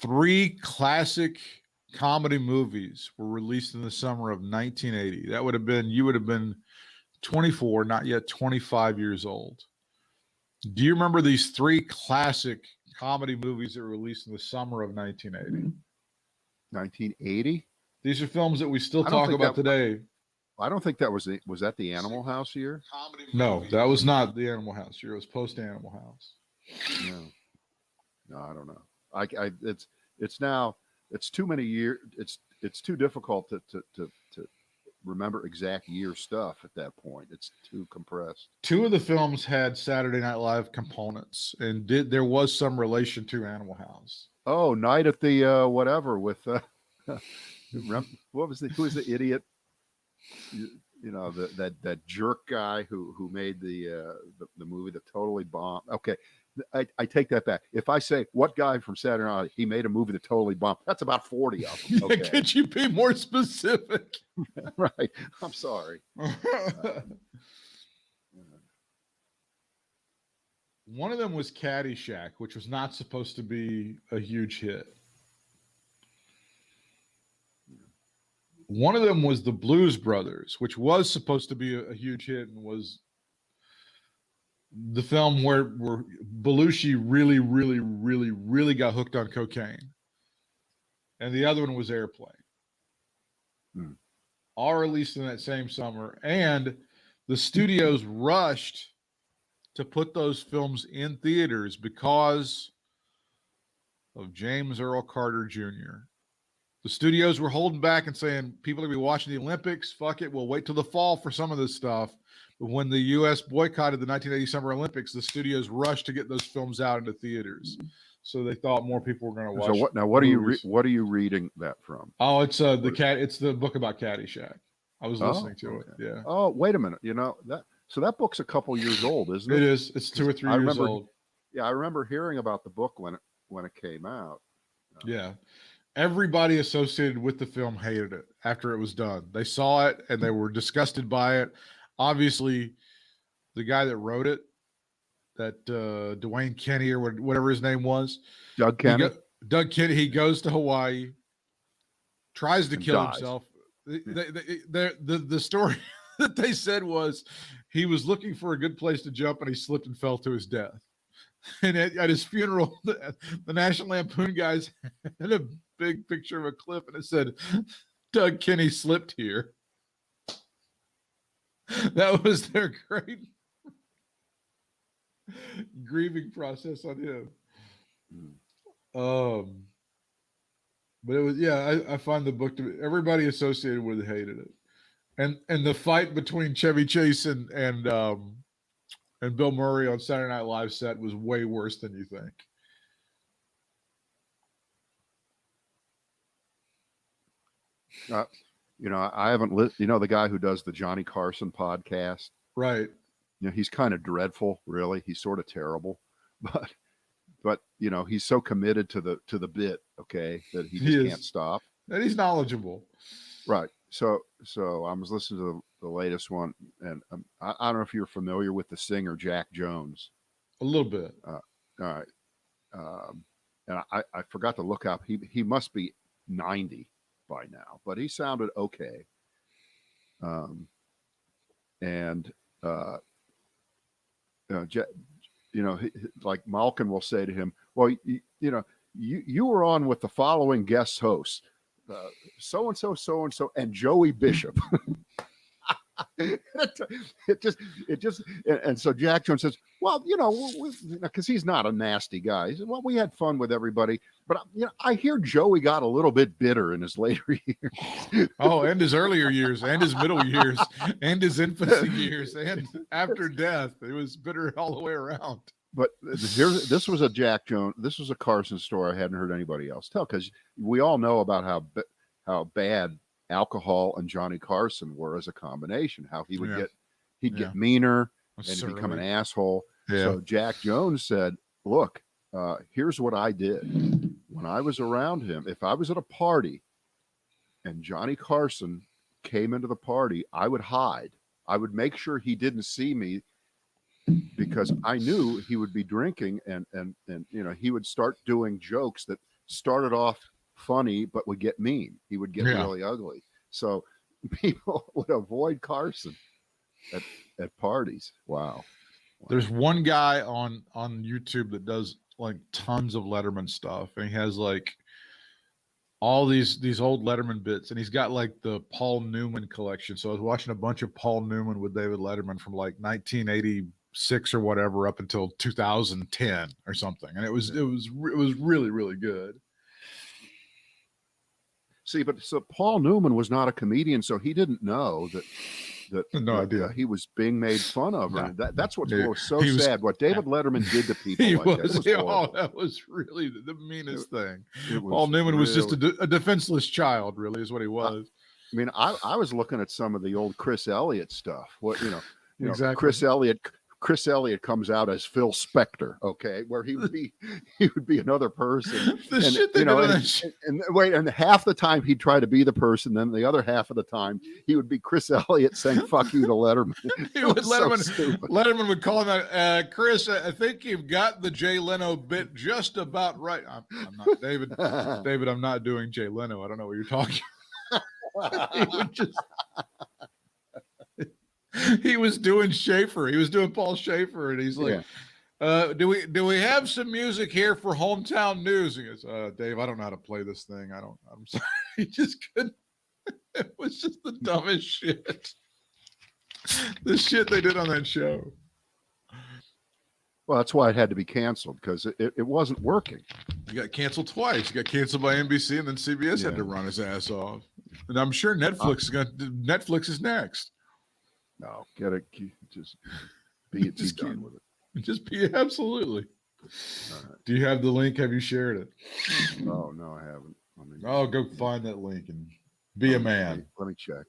3 classic comedy movies were released in the summer of 1980. That would have been, you would have been 24, not yet 25 years old. Do you remember these 3 classic comedy movies that were released in the summer of 1980? 1980? These are films that we still talk about today. I don't think that was that the Animal House year? No, that was not the Animal House year. It was post Animal House. No, I don't know. It's too many years. It's too difficult to remember exact year stuff at that point. It's too compressed. 2 of the films had Saturday Night Live components, and there was some relation to Animal House. Oh, Night at the whatever with what was who was the idiot? You know, that jerk guy who made the movie that totally bombed. Okay, I take that back. If I say what guy from Saturday Night Live, he made a movie that totally bombed, that's about 40 of them. Okay. Could you be more specific? Right. I'm sorry. One of them was Caddyshack, which was not supposed to be a huge hit. One of them was The Blues Brothers, which was supposed to be a huge hit and was the film where Belushi really, really, really, really got hooked on cocaine. And the other one was Airplane. All released in that same summer. And the studios rushed to put those films in theaters because of James Earl Carter Jr. The studios were holding back and saying, people are going to be watching the Olympics. Fuck it. We'll wait till the fall for some of this stuff. But when the U.S. boycotted the 1980 Summer Olympics, the studios rushed to get those films out into theaters. So they thought more people were going to watch. So what are you reading that from? Oh, it's it's the book about Caddyshack. I was listening to it. Yeah. Oh, wait a minute. You know that book's a couple years old, isn't it? It is. It's 2 or 3 years old. Yeah, I remember hearing about the book when it came out. Yeah. Everybody associated with the film hated it after it was done. They saw it and they were disgusted by it. Obviously, the guy that wrote it, that Dwayne Kenny or whatever his name was, Doug Kenny. He goes to Hawaii, tries to kill himself. The story that they said was he was looking for a good place to jump and he slipped and fell to his death. And at his funeral, the National Lampoon guys had a big picture of a cliff and it said, Doug Kenny slipped here. That was their great grieving process on him. But it was, I find the book to be, everybody associated with it hated it. And the fight between Chevy Chase and Bill Murray on Saturday Night Live set was way worse than you think. I haven't the guy who does the Johnny Carson podcast, right? He's kind of dreadful, really. He's sort of terrible, but he's so committed to the bit, okay, that he just can't stop. And he's knowledgeable, right? So I was listening to the latest one, and I don't know if you're familiar with the singer Jack Jones. A little bit. All right. And I forgot to look up. He must be 90 by now, but he sounded okay. Like Malkin will say to him, well, you were on with the following guest hosts, so-and-so, and Joey Bishop. it just, and so Jack Jones says, well, because he's not a nasty guy. He said, well, we had fun with everybody, but I hear Joey got a little bit bitter in his later years. Oh, and his earlier years, and his middle years, and his infancy years, and after death, it was bitter all the way around. But this was a Jack Jones. This was a Carson story I hadn't heard anybody else tell, because we all know about how bad alcohol and Johnny Carson were as a combination. How he would get meaner and become an asshole. Yeah. So Jack Jones said, "Look, here's what I did when I was around him. If I was at a party and Johnny Carson came into the party, I would hide. I would make sure he didn't see me." Because I knew he would be drinking and he would start doing jokes that started off funny, but would get mean. He would get really ugly. So people would avoid Carson at parties. Wow. There's one guy on YouTube that does like tons of Letterman stuff, and he has like all these old Letterman bits, and he's got like the Paul Newman collection. So I was watching a bunch of Paul Newman with David Letterman from like 1986 or whatever up until 2010 or something, and it was really, really good. See, but so Paul Newman was not a comedian, so he didn't know that idea he was being made fun of. No. That's what was so sad. What David Letterman did to people that was really the meanest thing. Paul Newman was just a defenseless child, really, is what he was. I mean, I was looking at some of the old Chris Elliott stuff. What exactly. Chris Elliott comes out as Phil Spector, okay, where he would be another person. And half the time he'd try to be the person, then the other half of the time he would be Chris Elliott saying "fuck you" to Letterman. Letterman would call him out, Chris. I think you've got the Jay Leno bit just about right. I'm not David. David, I'm not doing Jay Leno. I don't know what you're talking about. He would just. He was doing Schaefer. He was doing Paul Schaefer, and he's like, "Do we have some music here for hometown news?" He goes, "Dave, I don't know how to play this thing. I'm sorry." He just couldn't. It was just the dumbest shit. The shit they did on that show. Well, that's why it had to be canceled, because it wasn't working. He got canceled twice. He got canceled by NBC, and then CBS had to run his ass off. And I'm sure Netflix is next. No, just be done with it. Just be absolutely. Right. Do you have the link? Have you shared it? Oh no, I haven't. Go find that link and be a man. Let me check.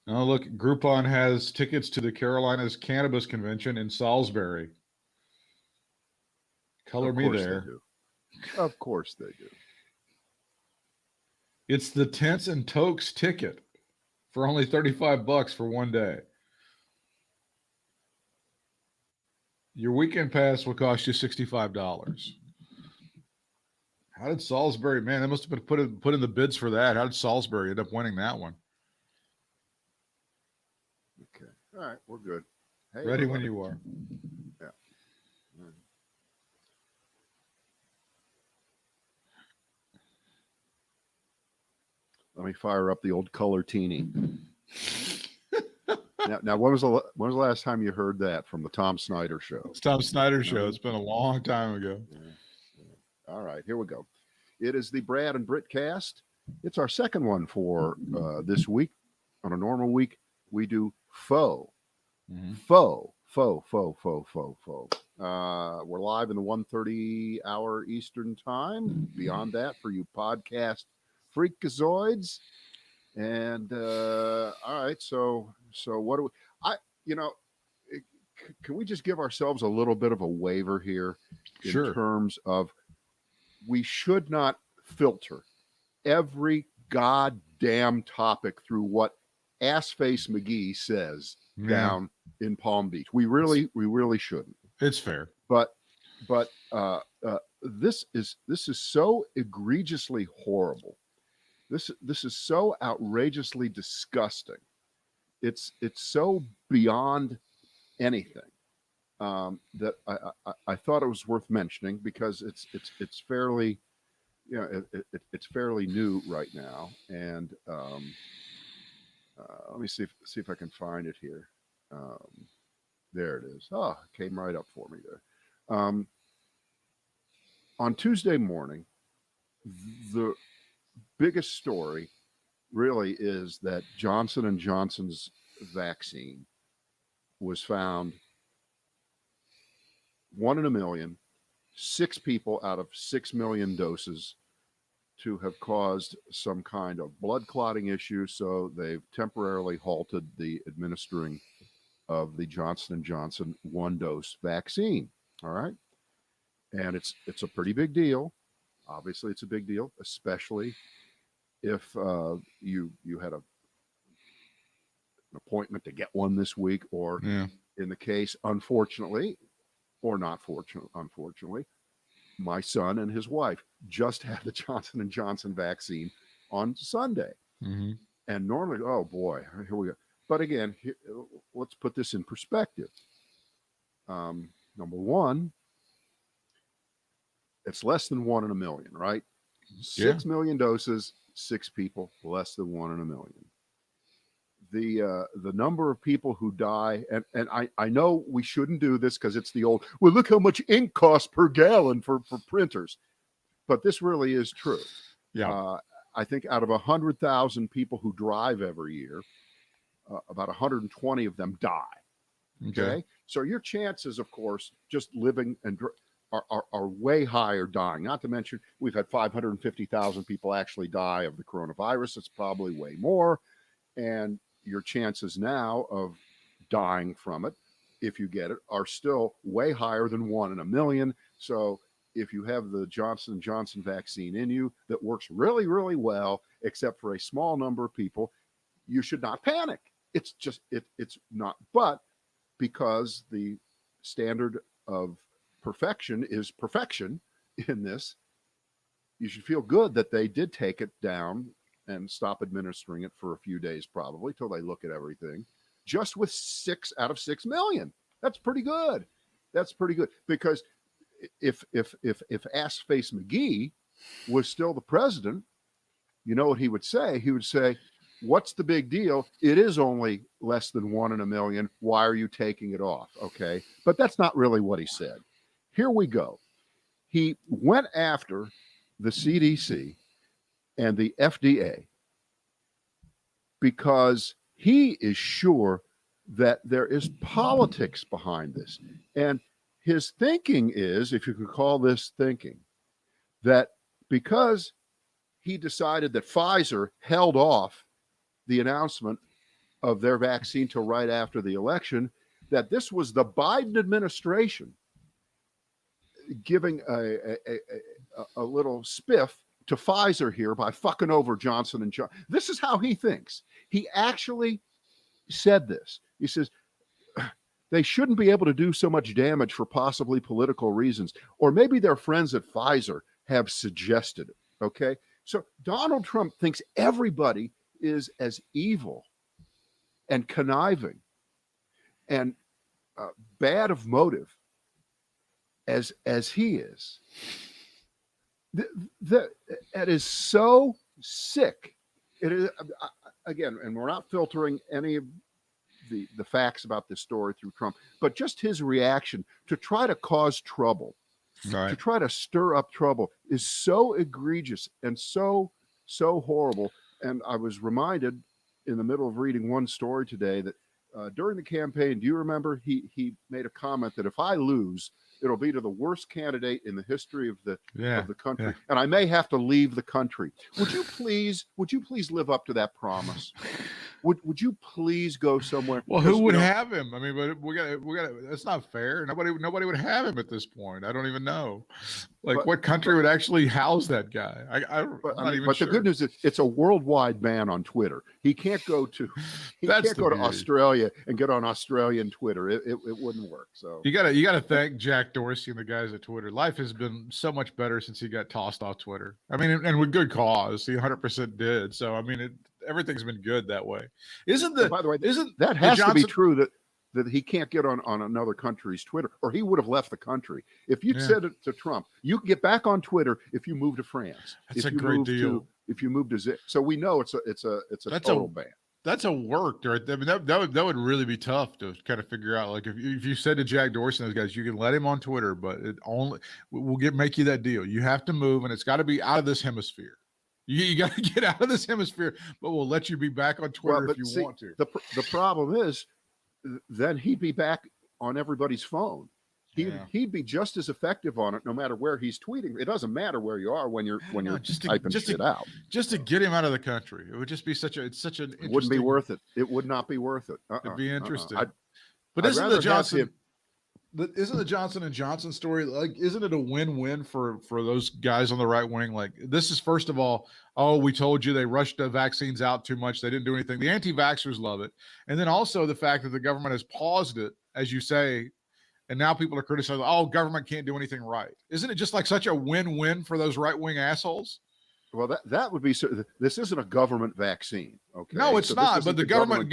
Oh, look, Groupon has tickets to the Carolinas Cannabis Convention in Salisbury. Color me there. Of course they do. It's the Tents and Tokes ticket for only $35 for one day. Your weekend pass will cost you $65. How did Salisbury, man, they must have been put in the bids for that. How did Salisbury end up winning that one? Okay. All right, we're good. Hey, ready when you are. Yeah. Right. Let me fire up the old color teeny. Now, when was the last time you heard that from the Tom Snyder show? It's Tom Snyder show. It's been a long time ago. Yeah. All right, here we go. It is the Brad and Britt cast. It's our second one for this week. On a normal week, we do faux. Mm-hmm. Faux. We're live in the 1:30 hour Eastern time. Beyond that, for you podcast freakazoids. And all right, so what do we? Can we just give ourselves a little bit of a waiver here in terms of we should not filter every goddamn topic through what Assface McGee says down in Palm Beach. We really shouldn't. It's fair. But this is so egregiously horrible. This is so outrageously disgusting. It's so beyond anything that I thought it was worth mentioning, because it's fairly, it's fairly new right now. And let me see if I can find it here. There it is. Oh, it came right up for me there. On Tuesday morning, the biggest story really is that Johnson & Johnson's vaccine was found 1 in a million, 6 people out of 6 million doses to have caused some kind of blood clotting issue. So they've temporarily halted the administering of the Johnson & Johnson 1-dose vaccine. All right. And it's a pretty big deal. Obviously, it's a big deal, especially if you had an appointment to get one this week, or in the case, unfortunately, or not unfortunately, my son and his wife just had the Johnson & Johnson vaccine on Sunday. Mm-hmm. And normally, oh boy, here we go. But again, let's put this in perspective. Number one, it's less than 1 in a million, right? 6 million doses, 6 people, less than 1 in a million. The number of people who die, and I know we shouldn't do this because it's the old, well, look how much ink costs per gallon for printers. But this really is true. Yeah. I think out of 100,000 people who drive every year, about 120 of them die. Okay. So your chances, of course, just living and are way higher dying. Not to mention, we've had 550,000 people actually die of the coronavirus. It's probably way more. And your chances now of dying from it, if you get it, are still way higher than 1 in a million. So if you have the Johnson & Johnson vaccine in you that works really, really well, except for a small number of people, you should not panic. It's just, it's not. But because the standard of perfection is perfection in this, you should feel good that they did take it down and stop administering it for a few days, probably till they look at everything, just with 6 out of 6 million. That's pretty good. That's pretty good. Because if Ass-Face McGee was still the president, you know what he would say? He would say, what's the big deal? It is only less than 1 in a million. Why are you taking it off? Okay. But that's not really what he said. Here we go. He went after the CDC and the FDA because he is sure that there is politics behind this. And his thinking is, if you could call this thinking, that because he decided that Pfizer held off the announcement of their vaccine till right after the election, that this was the Biden administration giving a little spiff to Pfizer here by fucking over Johnson & Johnson. This is how he thinks. He actually said this. He says, they shouldn't be able to do so much damage for possibly political reasons, or maybe their friends at Pfizer have suggested it. Okay. So Donald Trump thinks everybody is as evil and conniving and bad of motive as he is. That is so sick. It is, again, and we're not filtering any of the facts about this story through Trump, but just his reaction to try to cause trouble, to try to stir up trouble, is so egregious and so horrible. And I was reminded in the middle of reading one story today that during the campaign, do you remember he made a comment that if I lose, it'll be to the worst candidate in the history of the country, and I may have to leave the country. Would you please live up to that promise? Would you please go somewhere? Well, who would have him? I mean, but we got that's not fair. Nobody would have him at this point. I don't even know. Like, what country would actually house that guy? I'm not even sure. The good news is it's a worldwide ban on Twitter. He can't go to Australia and get on Australian Twitter. It wouldn't work. So you gotta thank Jack Dorsey and the guys at Twitter. Life has been so much better since he got tossed off Twitter. I mean, and with good cause. He 100% did. So I mean, everything's been good that way. By the way, that has to be true that he can't get on another country's Twitter, or he would have left the country. If you'd said it to Trump, you can get back on Twitter if you move to France. That's a great deal. If you move to so we know it's a total ban. That's a work, right? I mean, that would really be tough to kind of figure out. Like, if you said to Jack Dorsey and those guys, you can let him on Twitter, but we'll make you that deal. You have to move, and it's got to be out of this hemisphere. You got to get out of this hemisphere, but we'll let you be back on Twitter if you want to. The problem is, then he'd be back on everybody's phone. He'd be just as effective on it, no matter where he's tweeting. It doesn't matter where you are when you're typing shit out. Just to get him out of the country, it would just be such an interesting. It wouldn't be worth it. It would not be worth it. It'd be interesting. But I'd isn't rather the Johnson? have him- Isn't the Johnson and Johnson story like? Isn't it a win-win for those guys on the right wing? Like, this is, first of all, oh, we told you they rushed the vaccines out too much. They didn't do anything. The anti-vaxxers love it, and then also the fact that the government has paused it, as you say, and now people are criticizing. Oh, government can't do anything right. Isn't it just like such a win-win for those right-wing assholes? Well, that would be. This isn't a government vaccine. Okay. No, it's not. But the government.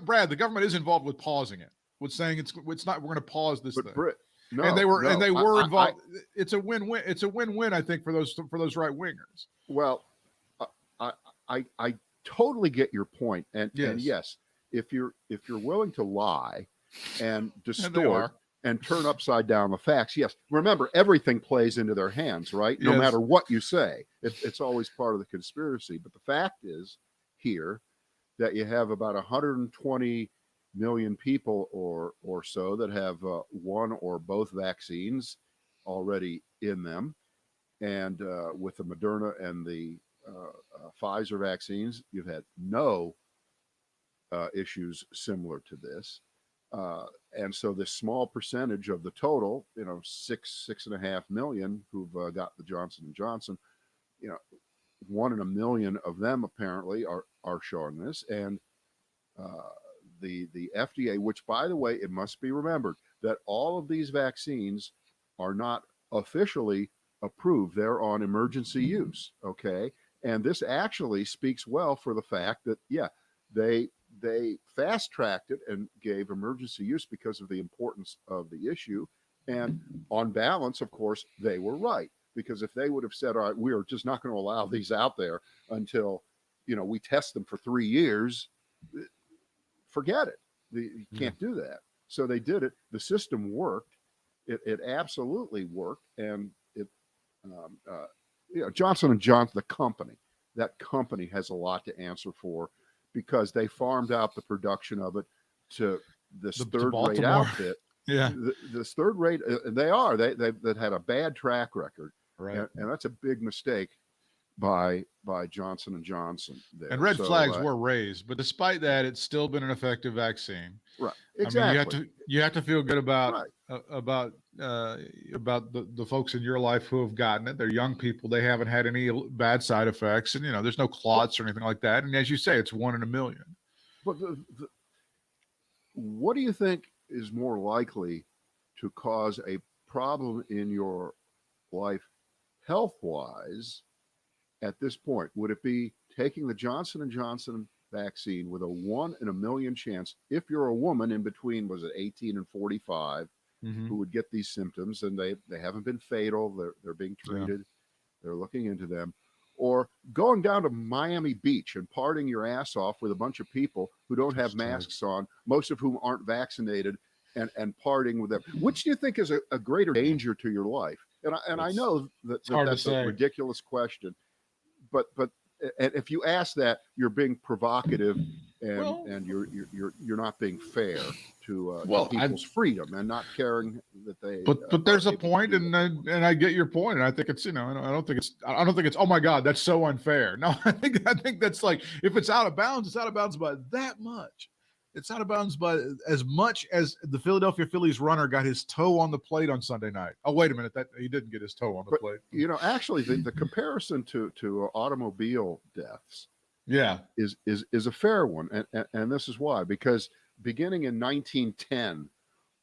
Brad, the government is involved with pausing it. With saying it's not. We're going to pause this thing. Britt, no, and they were involved. It's a win-win. It's a win-win, I think, for those right wingers. Well, I totally get your point, and yes, if you're willing to lie and distort and turn upside down the facts, yes. Remember, everything plays into their hands, right? No matter what you say, it's always part of the conspiracy. But the fact is here that you have about 120 million people or so that have one or both vaccines already in them, and with the Moderna and the Pfizer vaccines, you've had no issues similar to this, and so this small percentage of the total, 6.5 million who've got the Johnson and Johnson, 1 in a million of them apparently are showing this, and the FDA, which, by the way, it must be remembered that all of these vaccines are not officially approved. They're on emergency use. Okay. And this actually speaks well for the fact that, they fast tracked it and gave emergency use because of the importance of the issue. And on balance, of course, they were right, because if they would have said, all right, we are just not going to allow these out there until, we test them for 3 years, forget it. You can't do that. So they did it. The system worked. It absolutely worked. And Johnson and Johnson, that company has a lot to answer for, because they farmed out the production of it to this third-rate outfit. Yeah, this third-rate. They've had a bad track record, right? And that's a big mistake by Johnson and Johnson there. And red flags were raised, but despite that, it's still been an effective vaccine. Right. Exactly. I mean, you have to feel good about the folks in your life who have gotten it. They're young people. They haven't had any bad side effects, and there's no clots or anything like that. And as you say, it's 1 in a million. But what do you think is more likely to cause a problem in your life health-wise at this point? Would it be taking the Johnson and Johnson vaccine with a 1 in a million chance, if you're a woman in between, was it 18 and 45, who would get these symptoms, and they haven't been fatal, they're being treated, they're looking into them, or going down to Miami Beach and partying your ass off with a bunch of people who don't have masks on, most of whom aren't vaccinated, and partying with them? Which do you think is a greater danger to your life? And I know that's a ridiculous question, but if you ask that, you're being provocative, and you're not being fair to people's freedom and not caring that they. But there's a point, and I get your point, and I think it's I don't think it's oh my God, that's so unfair. No, I think that's like, if it's out of bounds, it's out of bounds by that much. It's out of bounds by as much as the Philadelphia Phillies runner got his toe on the plate on Sunday night. Oh, wait a minute, that he didn't get his toe on the plate. Actually, the comparison to automobile deaths, is a fair one, and this is why. Because beginning in 1910,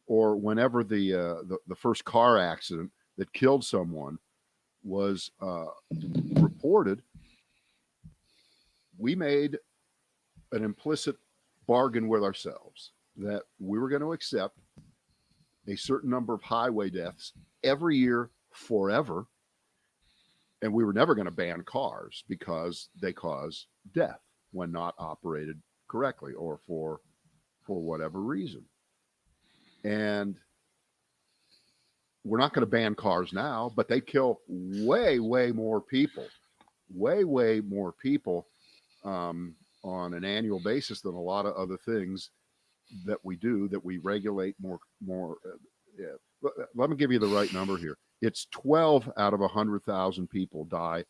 or whenever the first car accident that killed someone was reported, we made an implicit bargain with ourselves that we were going to accept a certain number of highway deaths every year forever, and we were never going to ban cars because they cause death when not operated correctly or for whatever reason. And we're not going to ban cars now, but they kill way more people way more people on an annual basis than a lot of other things that we do, that we regulate more. Yeah. Let me give you the right number here. It's 12 out of 100,000 people die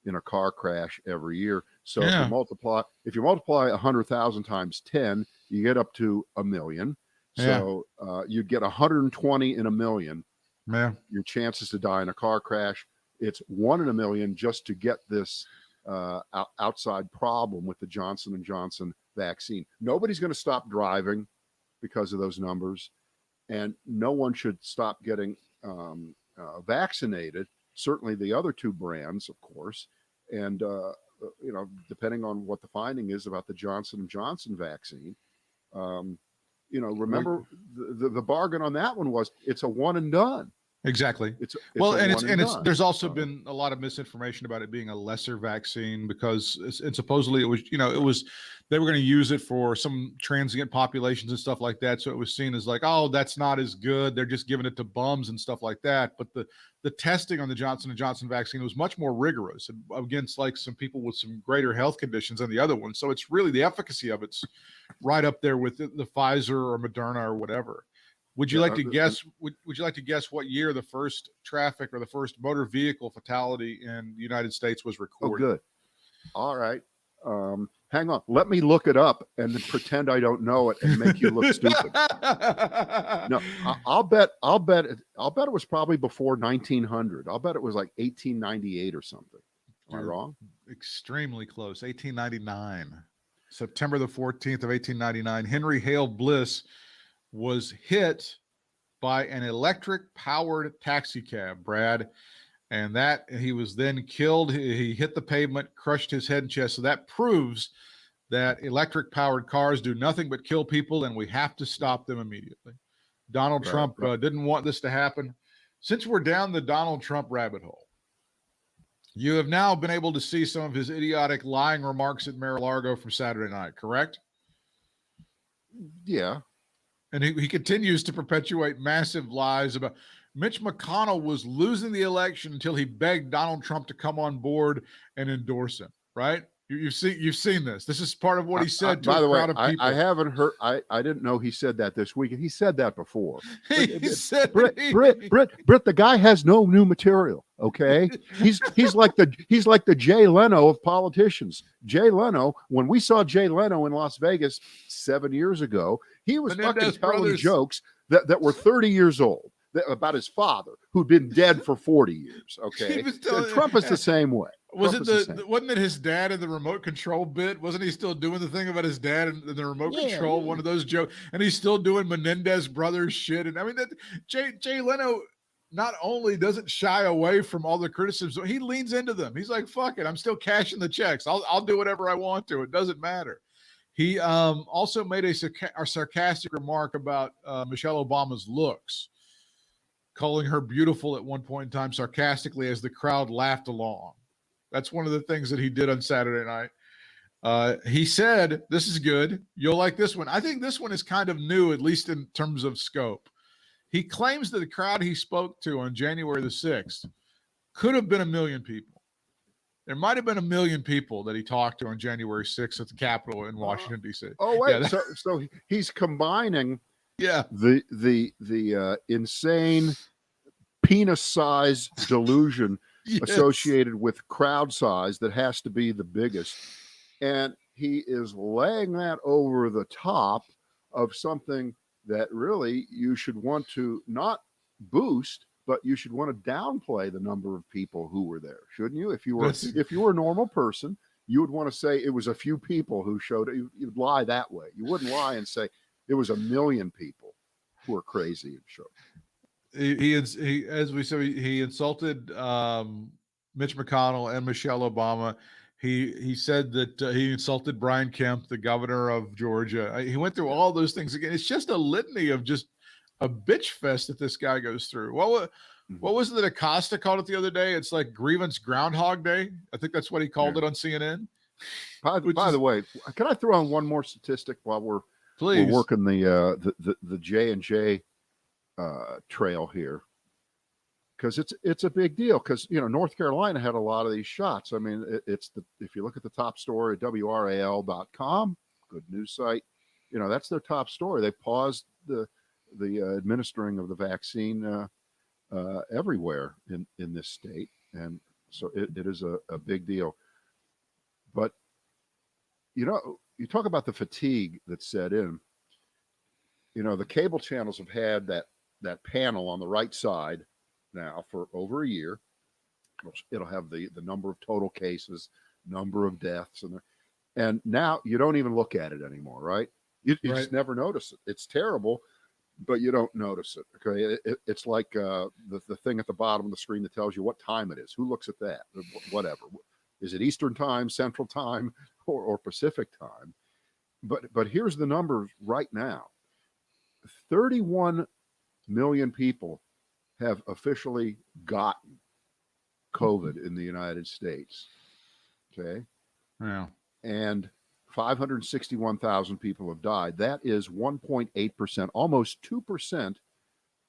in a car crash every year. So if you multiply 100,000 times 10, you get up to 1 million. So you'd get 120 in 1 million. Yeah. Your chances to die in a car crash. It's 1 in 1 million just to get this outside problem with the Johnson & Johnson vaccine. Nobody's going to stop driving because of those numbers, and no one should stop getting vaccinated. Certainly the other two brands, of course, and depending on what the finding is about the Johnson & Johnson vaccine, remember the bargain on that one was it's a one and done. Exactly. There's also been a lot of misinformation about it being a lesser vaccine, because and supposedly it was they were going to use it for some transient populations and stuff like that. So it was seen as like, oh, that's not as good. They're just giving it to bums and stuff like that. But the testing on the Johnson & Johnson vaccine was much more rigorous against like some people with some greater health conditions than the other one. So it's really the efficacy of it's right up there with the Pfizer or Moderna or whatever. Would you like to guess? Would you like to guess what year the first traffic or the first motor vehicle fatality in the United States was recorded? Oh, good. All right. Hang on. Let me look it up and then pretend I don't know it and make you look stupid. No, I'll bet it was probably before 1900. I'll bet it was like 1898 or something. Am I wrong? Extremely close. 1899. September the 14th of 1899. Henry Hale Bliss was hit by an electric powered taxi cab, Brad, and that he was then killed. He hit the pavement, crushed his head and chest. So that proves that electric powered cars do nothing but kill people, and we have to stop them immediately. Donald Trump didn't want this to happen. Since we're down the Donald Trump rabbit hole, you have now been able to see some of his idiotic lying remarks at Mar-a-Lago from Saturday night, correct? Yeah. And he continues to perpetuate massive lies about Mitch McConnell was losing the election until he begged Donald Trump to come on board and endorse him, right? You've seen this. This is part of what he said to a crowd of people. I haven't heard. I didn't know he said that this week. He said that before. Britt, the guy has no new material. Okay, he's like the Jay Leno of politicians. Jay Leno. When we saw Jay Leno in Las Vegas 7 years ago, he was fucking telling jokes that were 30 years old about his father, who'd been dead for 40 years. Okay, Trump is the same way. Wasn't it his dad in the remote control bit? Wasn't he still doing the thing about his dad in the remote control? One of those jokes, and he's still doing Menendez brothers shit. And I mean, that Jay Leno not only doesn't shy away from all the criticisms, he leans into them. He's like, "Fuck it, I'm still cashing the checks. I'll do whatever I want to. It doesn't matter." He also made a sarcastic remark about Michelle Obama's looks, calling her beautiful at one point in time sarcastically as the crowd laughed along. That's one of the things that he did on Saturday night. He said, this is good. You'll like this one. I think this one is kind of new, at least in terms of scope. He claims that the crowd he spoke to on January the 6th could have been 1 million people. There might have been 1 million people that he talked to on January 6th at the Capitol in Washington, D.C. Oh, wait. Yeah, so he's combining the insane penis size delusion associated with crowd size that has to be the biggest, and he is laying that over the top of something that really you should want to not boost, but you should want to downplay the number of people who were there, shouldn't you? If you were a normal person, you would want to say it was a few people who showed it. You'd lie that way. You wouldn't lie and say it was 1 million people who are crazy and showed. He as we said, he insulted Mitch McConnell and Michelle Obama. He said that he insulted Brian Kemp, the governor of Georgia. He went through all those things again. It's just a litany of just a bitch fest that this guy goes through. What was it that Acosta called it the other day? It's like grievance Groundhog Day. I think that's what he called it on CNN. By the way, can I throw on one more statistic while we're working the J&J trail here, because it's a big deal. Because North Carolina had a lot of these shots. I mean, if you look at the top story at WRAL.com, good news site, that's their top story. They paused the administering of the vaccine everywhere in this state, and so it is a big deal. But you talk about the fatigue that set in. The cable channels have had that panel on the right side now for over a year. It'll have the number of total cases, number of deaths, and now you don't even look at it anymore, right? You Right. just never notice it. It's terrible, but you don't notice it. Okay, it's like the thing at the bottom of the screen that tells you what time it is. Who looks at that? Whatever. Is it Eastern time, Central time, or Pacific time? But here's the numbers right now. 31 million people have officially gotten COVID in the United States. Okay. Yeah. And 561,000 people have died. That is 1.8%, almost 2%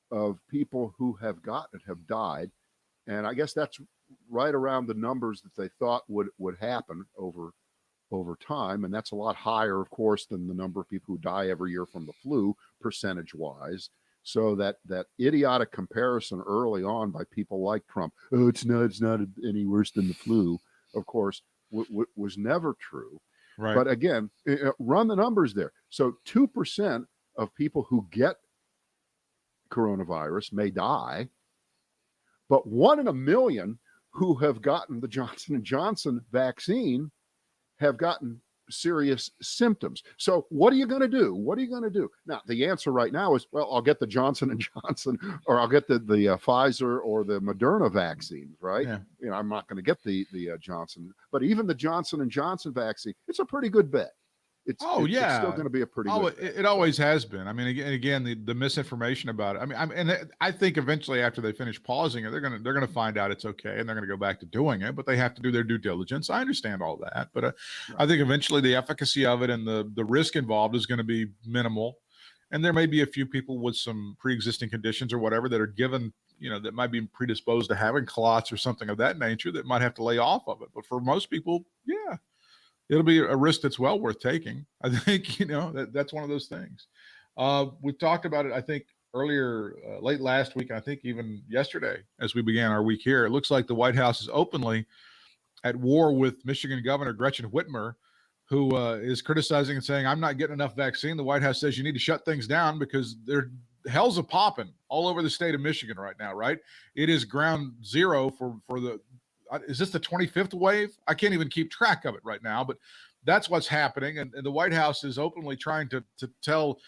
of people who have gotten it have died. And I guess that's right around the numbers that they thought would happen over time. And that's a lot higher, of course, than the number of people who die every year from the flu, percentage wise. So that idiotic comparison early on by people like Trump, it's not any worse than the flu, of course, was never true. Right. But again, run the numbers there. So 2% of people who get coronavirus may die, but 1 in a million who have gotten the Johnson & Johnson vaccine have gotten serious symptoms. So what are you going to do? What are you going to do? Now, the answer right now is, well, I'll get the Johnson & Johnson, or I'll get the Pfizer or the Moderna vaccines, right? Yeah. I'm not going to get the Johnson, but even the Johnson & Johnson vaccine, it's a pretty good bet. It's still going to be a pretty good bet. It always has been. I mean, again, the misinformation about it. I mean, I think eventually after they finish pausing it, they're gonna find out it's okay, and they're gonna go back to doing it. But they have to do their due diligence. I understand all that, but Right. I think eventually the efficacy of it and the risk involved is going to be minimal. And there may be a few people with some pre-existing conditions or whatever that are given, that might be predisposed to having clots or something of that nature that might have to lay off of it. But for most people, yeah. It'll be a risk that's well worth taking. I think, that's one of those things. We talked about it, I think, earlier, late last week, and I think even yesterday as we began our week here. It looks like the White House is openly at war with Michigan Governor Gretchen Whitmer, who is criticizing and saying, I'm not getting enough vaccine. The White House says you need to shut things down because hell's a popping all over the state of Michigan right now, right? It is ground zero for the is this the 25th wave? I can't even keep track of it right now, but that's what's happening. And the White House is openly trying to tell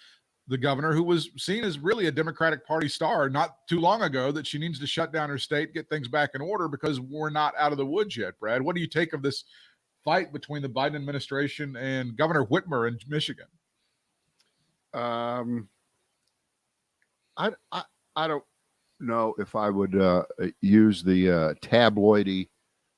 the governor, who was seen as really a Democratic Party star not too long ago, that she needs to shut down her state, get things back in order because we're not out of the woods yet. Brad, what do you take of this fight between the Biden administration and Governor Whitmer in Michigan? I don't know if I would use the tabloidy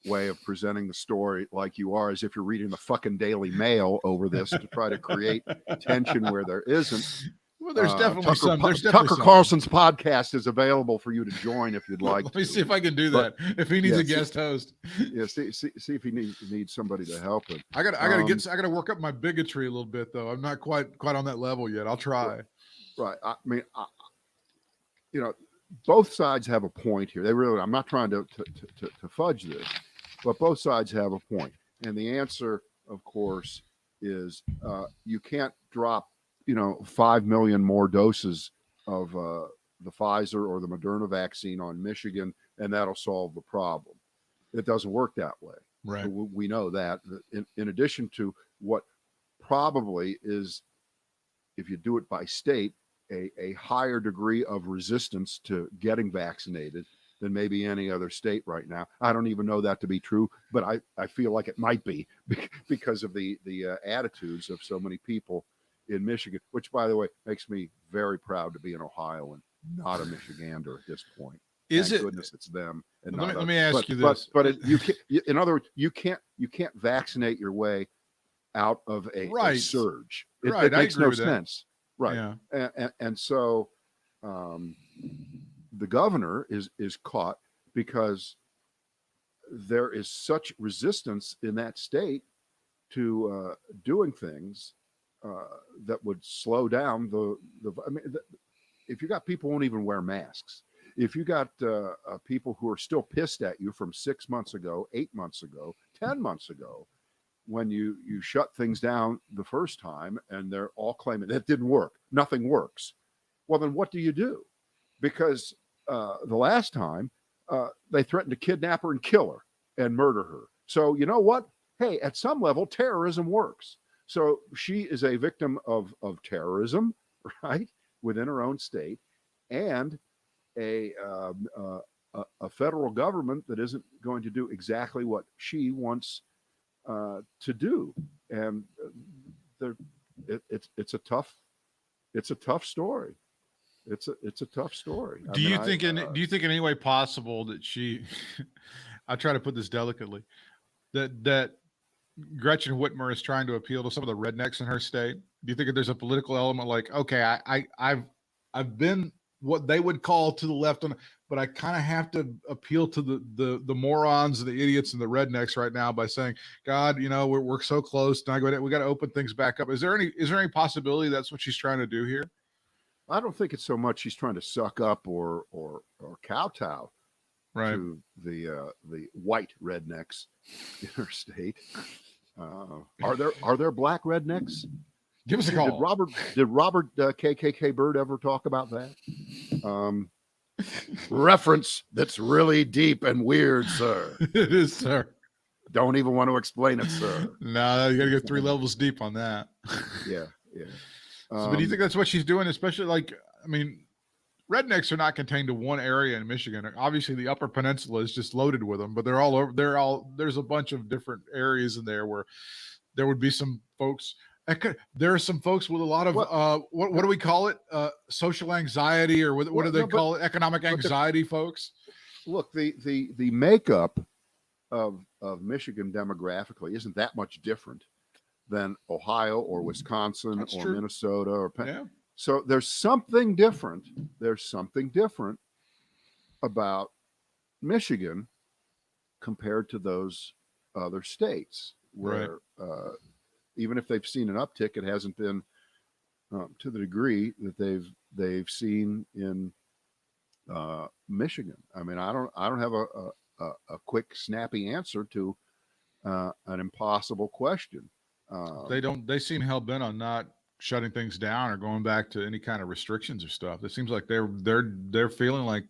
way of presenting the story like you are, as if you're reading the fucking Daily Mail over this to try to create tension where there isn't. Well, there's definitely some. Tucker Carlson's podcast is available for you to join if you'd like. Let me see if I can do that. If he needs a guest host, see if he needs somebody to help him. I gotta work up my bigotry a little bit though. I'm not quite on that level yet. I'll try. Right. I mean, both sides have a point here. I'm not trying to fudge this, but both sides have a point. And the answer, of course, is you can't drop, 5 million more doses of the Pfizer or the Moderna vaccine on Michigan, and that'll solve the problem. It doesn't work that way. Right. We know that. In addition to what probably is, if you do it by state, a higher degree of resistance to getting vaccinated than maybe any other state right now. I don't even know that to be true, but I feel like it might be because of the attitudes of so many people in Michigan, which, by the way, makes me very proud to be an Ohioan, not a Michigander at this point. Thank goodness it's them. And let me ask you this. But in other words, you can't vaccinate your way out of a surge. It makes no sense. Right. Yeah. And so the governor is caught because there is such resistance in that state to doing things that would slow down if you got people who won't even wear masks, if you got people who are still pissed at you from 6 months ago, 8 months ago, 10 months ago, when you shut things down the first time and they're all claiming that didn't work, nothing works. Well, then what do you do? Because the last time they threatened to kidnap her and kill her and murder her. So you know what? Hey, at some level, terrorism works. So she is a victim of terrorism, right, within her own state, and a federal government that isn't going to do exactly what she wants to do. And it's a tough story. It's a tough story. Do you think in any way possible that she? I try to put this delicately. That Gretchen Whitmer is trying to appeal to some of the rednecks in her state. Do you think that there's a political element like, okay, I've been what they would call to the left on, but I kind of have to appeal to the morons, the idiots, and the rednecks right now by saying, God, we're so close. Now we got to open things back up. Is there any possibility that's what she's trying to do here? I don't think it's so much she's trying to suck up or kowtow to the white rednecks in her state. Are there black rednecks? Give us a call. Did Robert KKK Bird ever talk about that? Reference that's really deep and weird, sir. It is, sir. Don't even want to explain it, sir. No, you got to go 3 levels deep on that. Yeah. So, but do you think that's what she's doing? Especially rednecks are not contained to one area in Michigan. Obviously, the Upper Peninsula is just loaded with them, but they're all over. There's a bunch of different areas in there where there would be some folks. There are some folks with a lot of what do we call it? Social anxiety, or what do they call it? Economic anxiety, folks. Look, the makeup of Michigan demographically isn't that much different than Ohio or Wisconsin That's or true. Minnesota or Penn. Yeah. So there's something different. There's something different about Michigan compared to those other states where even if they've seen an uptick, it hasn't been to the degree that they've seen in Michigan. I mean, I don't have a quick, snappy answer to an impossible question. They seem hell bent on not shutting things down or going back to any kind of restrictions or stuff. It seems like they're feeling like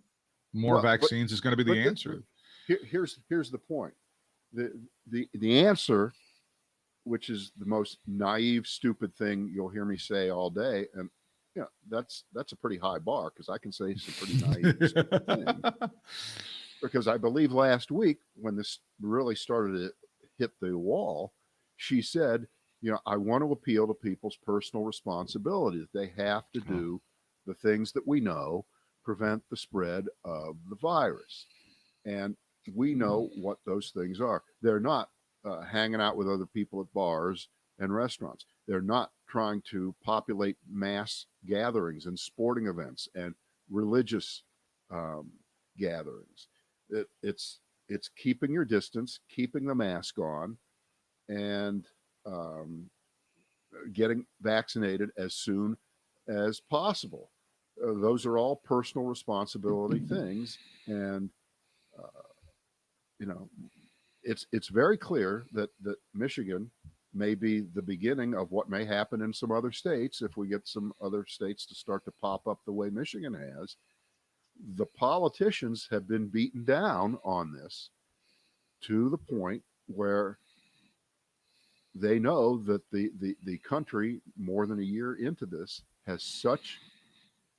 more vaccines is going to be the answer. Here's the point. The answer, which is the most naive, stupid thing you'll hear me say all day, and that's a pretty high bar because I can say some pretty naive, stupid thing. Because I believe last week when this really started to hit the wall, she said, I want to appeal to people's personal responsibility that they have to do the things that we know prevent the spread of the virus. And we know what those things are. They're not hanging out with other people at bars and restaurants. They're not trying to populate mass gatherings and sporting events and religious gatherings. It's keeping your distance, keeping the mask on, and getting vaccinated as soon as possible. Those are all personal responsibility things, and it's very clear that Michigan may be the beginning of what may happen in some other states if we get some other states to start to pop up the way Michigan has. The politicians have been beaten down on this to the point where they know that the country, more than a year into this, has such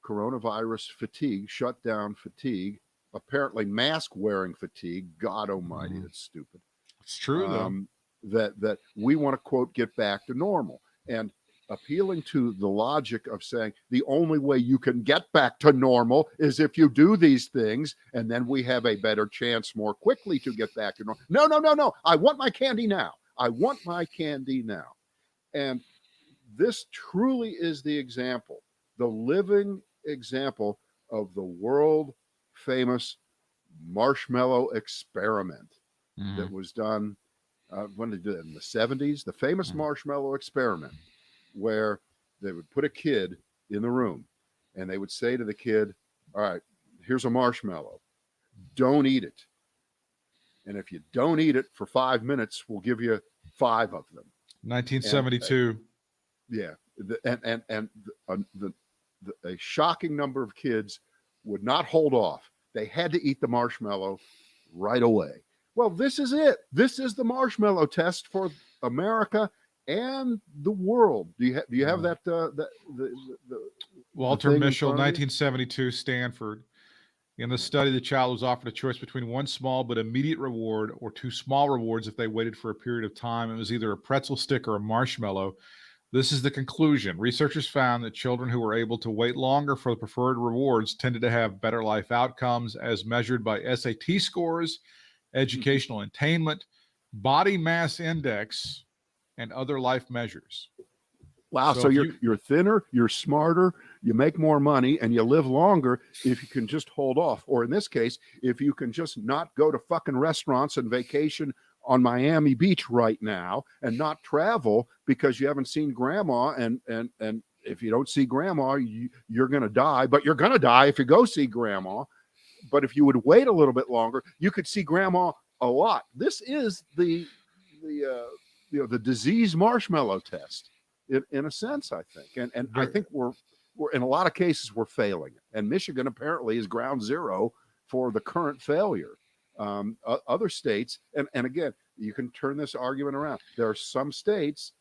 coronavirus fatigue, shutdown fatigue, apparently mask wearing fatigue. God almighty, that's stupid. It's true, though. That we want to, quote, get back to normal. And appealing to the logic of saying the only way you can get back to normal is if you do these things, and then we have a better chance more quickly to get back to normal. No. I want my candy now. I want my candy now. And this truly is the example, the living example of the world famous marshmallow experiment Mhm. that was done when they did it in the 70s, the famous marshmallow experiment, where they would put a kid in the room and they would say to the kid, all right, here's a marshmallow. Don't eat it. And if you don't eat it for 5 minutes, we'll give you 5 of them. 1972. A shocking number of kids would not hold off. They had to eat the marshmallow right away. Well, this is it. This is the marshmallow test for America and the world. Do you have that? Walter Mischel, 1972, Stanford. In the study, the child was offered a choice between one small but immediate reward or 2 small rewards if they waited for a period of time. It was either a pretzel stick or a marshmallow. This is the conclusion. Researchers found that children who were able to wait longer for the preferred rewards tended to have better life outcomes as measured by SAT scores, educational attainment, body mass index, and other life measures. Wow. So you're thinner, you're smarter, you make more money, and you live longer if you can just hold off. Or in this case, if you can just not go to fucking restaurants and vacation on Miami Beach right now and not travel because you haven't seen grandma. And if you don't see grandma, you're going to die, but you're going to die if you go see grandma. But if you would wait a little bit longer, you could see grandma a lot. This is the disease marshmallow test in a sense, I think. And I think we're in a lot of cases, we're failing. And Michigan apparently is ground zero for the current failure. Other states, and again, you can turn this argument around. There are some states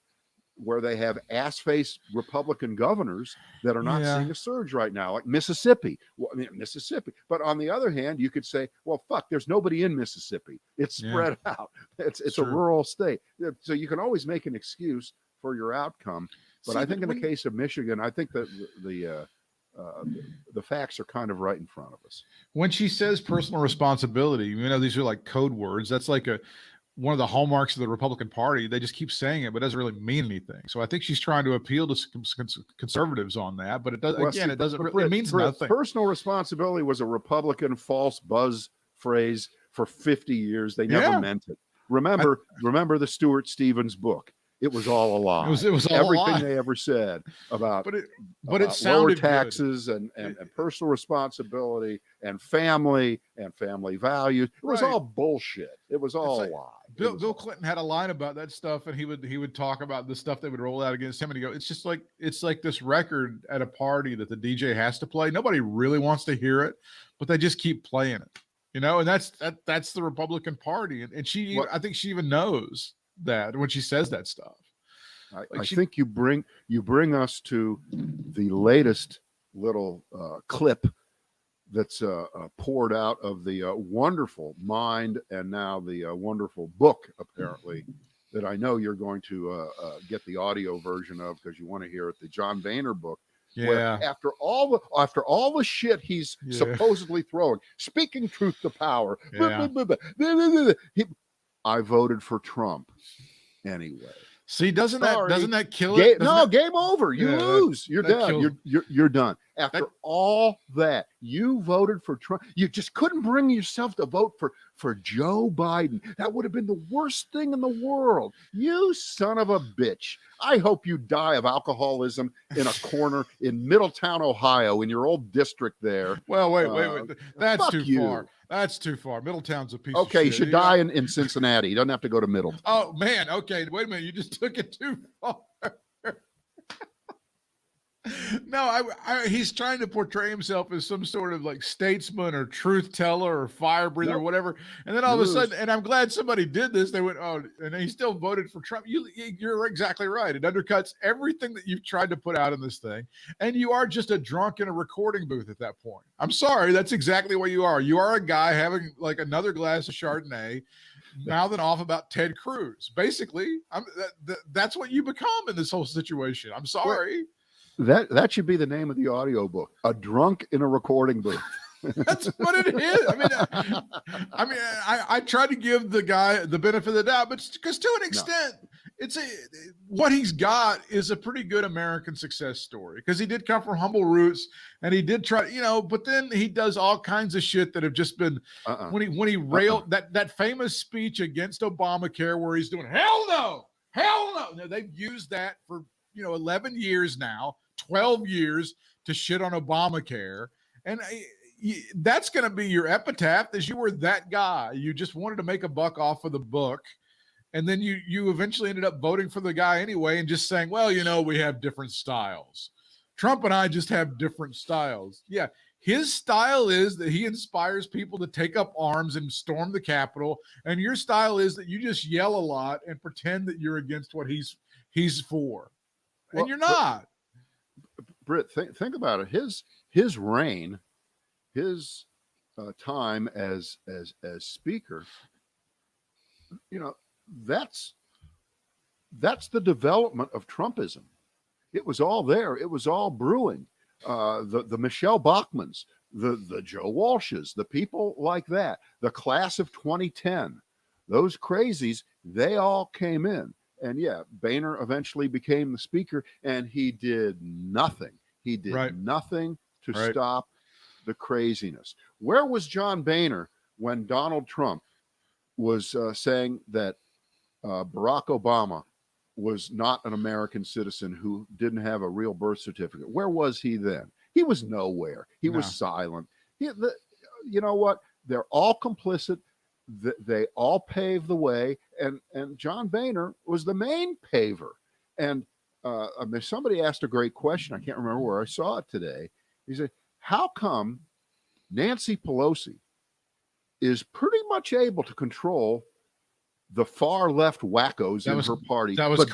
where they have ass-face Republican governors that are not seeing a surge right now, like Mississippi. Well, I mean, Mississippi. But on the other hand, you could say, well, fuck, there's nobody in Mississippi. It's spread out. It's a rural state. So you can always make an excuse for your outcome. But I think in the case of Michigan, I think that the facts are kind of right in front of us. When she says personal responsibility, these are like code words. That's like one of the hallmarks of the Republican Party. They just keep saying it, but it doesn't really mean anything. So I think she's trying to appeal to conservatives on that, but it does. Well, again, it doesn't. It means nothing. Personal responsibility was a Republican false buzz phrase for 50 years. They never meant it. Remember the Stuart Stevens book. It was all a lie. It was all everything a lie. They ever said about it sounded lower taxes and personal responsibility and family values. It was all bullshit. It was all a lie. Bill Clinton had a line about that stuff, and he would talk about the stuff they would roll out against him, and he'd go, it's like this record at a party that the DJ has to play. Nobody really wants to hear it, but they just keep playing it. And that's the Republican Party, and she I think she even knows that when she says that stuff. I think you bring us to the latest little clip that's poured out of the wonderful mind and now the wonderful book, apparently, that I know you're going to get the audio version of because you want to hear it, the John Boehner book. Yeah. Where after all the shit he's supposedly throwing, speaking truth to power, I voted for Trump anyway. See, doesn't that kill it? Game over. You lose. You're done. You're done. After all that, you voted for Trump. You just couldn't bring yourself to vote for Joe Biden. That would have been the worst thing in the world. You son of a bitch. I hope you die of alcoholism in a corner in Middletown, Ohio, in your old district there. Well, wait. That's too far. That's too far. Middletown's a piece of shit. Okay, you should die in Cincinnati. You don't have to go to Middletown. Oh, man. Okay, wait a minute. You just took it too far. No, he's trying to portray himself as some sort of like statesman or truth teller or fire breather or whatever. And then all of a sudden, and I'm glad somebody did this. They went, oh, and he still voted for Trump. You're exactly right. It undercuts everything that you've tried to put out in this thing. And you are just a drunk in a recording booth at that point. I'm sorry. That's exactly what you are. You are a guy having like another glass of Chardonnay, mouthing off about Ted Cruz. Basically, that's what you become in this whole situation. I'm sorry. That should be the name of the audiobook. A drunk in a recording booth. That's what it is. I mean, I try to give the guy the benefit of the doubt, but because to an extent, what he's got is a pretty good American success story, because he did come from humble roots and he did try, but then he does all kinds of shit that have just been when he railed that famous speech against Obamacare where he's doing hell no. No, they've used that for 11 years now, 12 years to shit on Obamacare, and that's going to be your epitaph, is you were that guy. You just wanted to make a buck off of the book. And then you eventually ended up voting for the guy anyway and just saying, well, we have different styles. Trump and I just have different styles. Yeah, his style is that he inspires people to take up arms and storm the Capitol. And your style is that you just yell a lot and pretend that you're against what he's for. And you're not. Britt, think about it. His reign, his time as speaker, that's the development of Trumpism. It was all there. It was all brewing. The Michelle Bachmans, the Joe Walshes, the people like that, the class of 2010, those crazies, they all came in. And yeah, Boehner eventually became the speaker, and he did nothing. He did nothing to stop the craziness. Where was John Boehner when Donald Trump was saying that Barack Obama was not an American citizen who didn't have a real birth certificate? Where was he then? He was nowhere. He was silent. You know what? They're all complicit. They all paved the way, and John Boehner was the main paver. And somebody asked a great question. I can't remember where I saw it today. He said, how come Nancy Pelosi is pretty much able to control the far left wackos in her party, but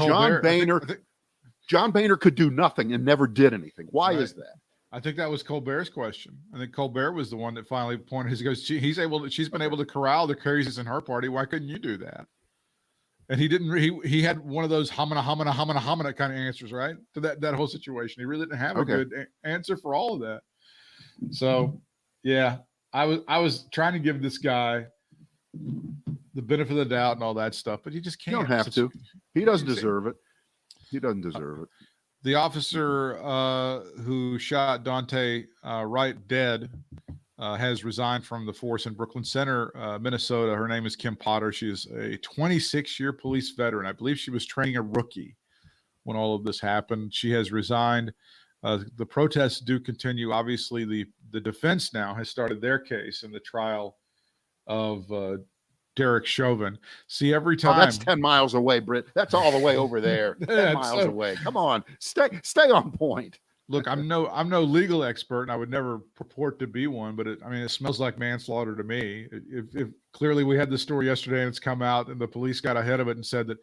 John Boehner could do nothing and never did anything? Why is that? I think that was Colbert's question. I think Colbert was the one that finally pointed. He goes, she's been able to corral the crazies in her party. Why couldn't you do that? And he didn't. He had one of those homina kind of answers, right, to that whole situation. He really didn't have a good answer for all of that. So, yeah, I was trying to give this guy the benefit of the doubt and all that stuff, but he just can't. You don't have to. He doesn't deserve it. He doesn't deserve it. The officer who shot Dante Wright dead has resigned from the force in Brooklyn Center, Minnesota. Her name is Kim Potter. She is a 26-year police veteran. I believe she was training a rookie when all of this happened. She has resigned. The protests do continue. Obviously, the defense now has started their case in the trial of Derek Chauvin. See, every time that's 10 miles away, Britt. That's all the way over there. 10 miles away. Come on, stay on point. Look, I'm no legal expert, and I would never purport to be one, but it smells like manslaughter to me. If clearly we had the story yesterday and it's come out, and the police got ahead of it and said that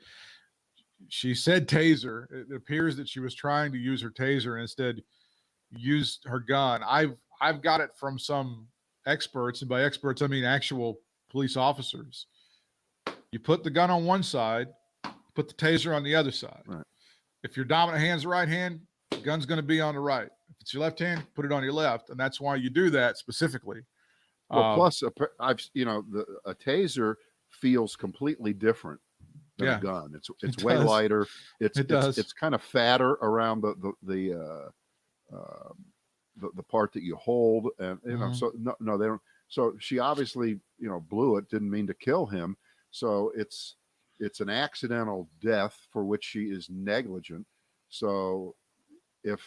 she said taser. It appears that she was trying to use her taser and instead used her gun. I've got it from some experts, and by experts I mean actual police officers. You put the gun on one side, put the taser on the other side. Right. If your dominant hand's the right hand, the gun's going to be on the right. If it's your left hand, put it on your left, and that's why you do that specifically. Well, plus, a taser feels completely different than a gun. It's way lighter. It's kind of fatter around the part that you hold, and so no, they don't. So she obviously blew it. Didn't mean to kill him. So it's an accidental death for which she is negligent. So if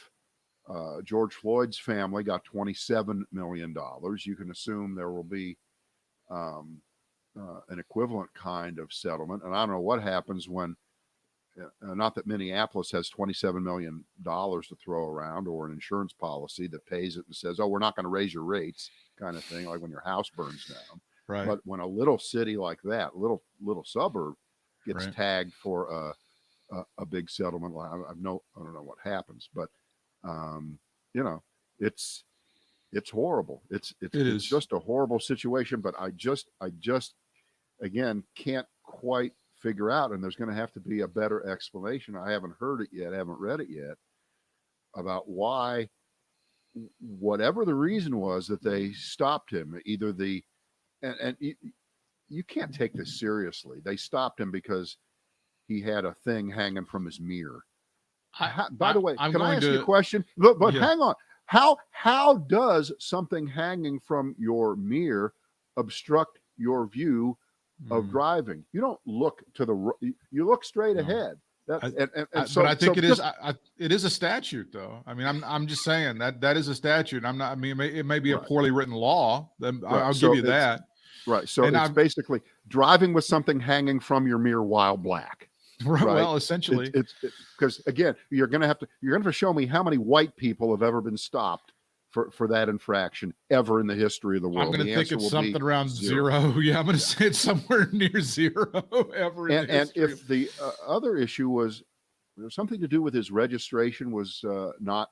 George Floyd's family got $27 million, you can assume there will be an equivalent kind of settlement. And I don't know what happens when, not that Minneapolis has $27 million to throw around, or an insurance policy that pays it and says, oh, we're not going to raise your rates, kind of thing, like when your house burns down. Right. But when a little city like that, little suburb, gets tagged for a big settlement, I don't know what happens, but it's horrible. It's just a horrible situation. But I just again can't quite figure out, and there's going to have to be a better explanation. I haven't heard it yet, haven't read it yet, about why, whatever the reason was that they stopped him. Either and you can't take this seriously. They stopped him because he had a thing hanging from his mirror. By the way, I'm can I going ask you a to. question? But Yeah. hang on. How does something hanging from your mirror obstruct your view of driving? You don't look to the you look straight No. ahead. But I think it is. It is a statute, though. I mean, I'm just saying that is a statute. I'm not. I mean, it may be a Right. poorly written law. I'll So give you that. Right. So And it's basically driving with something hanging from your mirror while black. Right. Well, essentially, it's because again, you're going to have to show me how many white people have ever been stopped for that infraction ever in the history of the world. I'm going to think it's something around zero. Yeah, I'm going to say it's somewhere near zero ever in the history. And if the other issue was something to do with his registration was not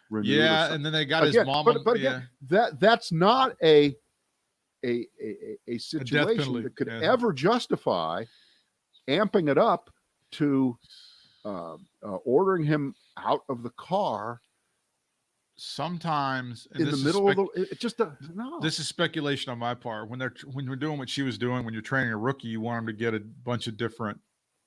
renewed. Yeah, and then they got his mom. But again, that's not a situation that could ever justify amping it up to ordering him out of the car. Sometimes in the middle of it just no. This is speculation on my part. When we're doing what she was doing, when you're training a rookie, you want them to get a bunch of different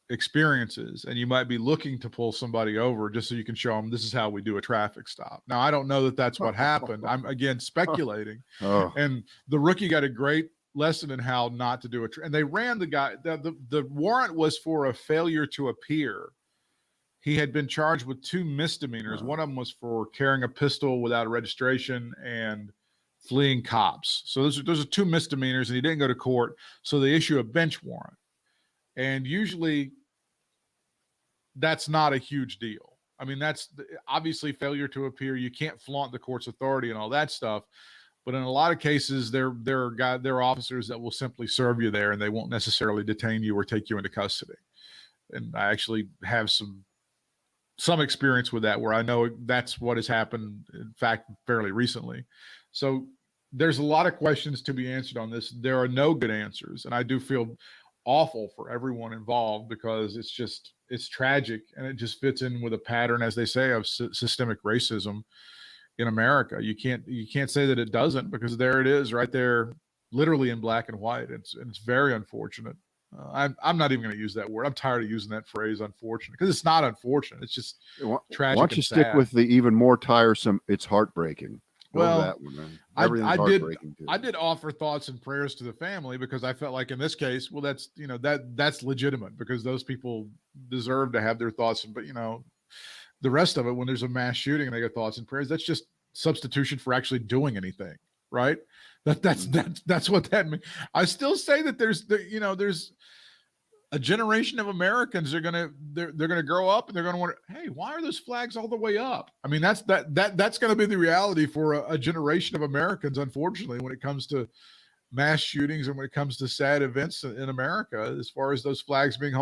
experiences, and you might be looking to pull somebody over just so you can show them this is how we do a traffic stop. Now, I don't know that that's what happened. I'm again speculating. And the rookie got a great lesson in how not to do it. And they ran the guy. The warrant was for a failure to appear. He had been charged with 2 misdemeanors. One of them was for carrying a pistol without a registration and fleeing cops. So those are 2 misdemeanors, and he didn't go to court. So they issue a bench warrant. And usually that's not a huge deal. I mean, that's obviously failure to appear. You can't flaunt the court's authority and all that stuff. But in a lot of cases, there are officers that will simply serve you there, and they won't necessarily detain you or take you into custody. And I actually have some experience with that, where I know that's what has happened, in fact, fairly recently. So there's a lot of questions to be answered on this. There are no good answers, and I do feel awful for everyone involved, because it's tragic, and it just fits in with a pattern, as they say, of systemic racism in America. You can't say that it doesn't, because there it is right there, literally in black and white. It's very unfortunate. I'm not even going to use that word. I'm tired of using that phrase, unfortunate, because it's not unfortunate. It's just tragic. Why don't you stick with the even more tiresome? It's heartbreaking. Well, that one, man. I did offer thoughts and prayers to the family, because I felt like in this case, well, that's legitimate, because those people deserve to have their thoughts. But the rest of it, when there's a mass shooting and they get thoughts and prayers, that's just substitution for actually doing anything, right? That's what that means. I still say that there's a generation of Americans they're gonna grow up and they're gonna wonder, hey, why are those flags all the way up? I mean, that's gonna be the reality for a generation of Americans, unfortunately, when it comes to mass shootings and when it comes to sad events in America, as far as those flags being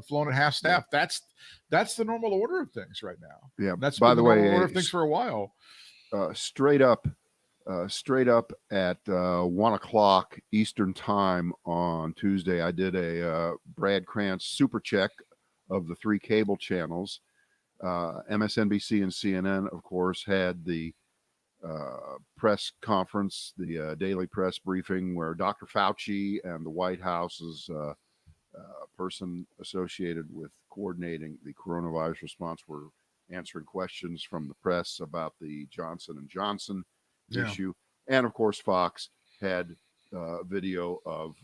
flown at half staff. That's the normal order of things right now. Yeah, that's been the normal order of things for a while. Straight up at 1:00 Eastern time on Tuesday, I did a Brad Krantz super check of the 3 cable channels. MSNBC and CNN, of course, had the press conference, the daily press briefing, where Dr. Fauci and the White House's person associated with coordinating the coronavirus response were answering questions from the press about the Johnson & Johnson issue. And of course, Fox had video of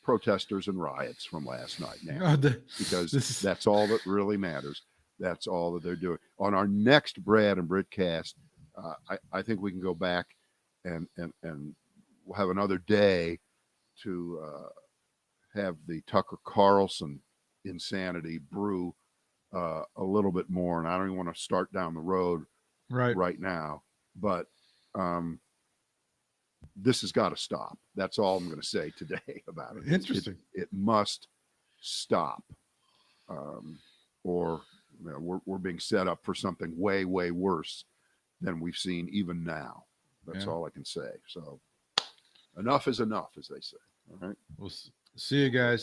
protesters and riots from last night now, because that's all that really matters. That's all that they're doing. On our next Brad and Britt cast, I think we can go back and we'll have another day to have the Tucker Carlson insanity brew a little bit more. And I don't even want to start down the road right now, but this has got to stop. That's all I'm going to say today about it. Interesting. It must stop, or we're being set up for something way, way worse than we've seen even now. That's all I can say. So enough is enough, as they say. All right. We'll see you guys.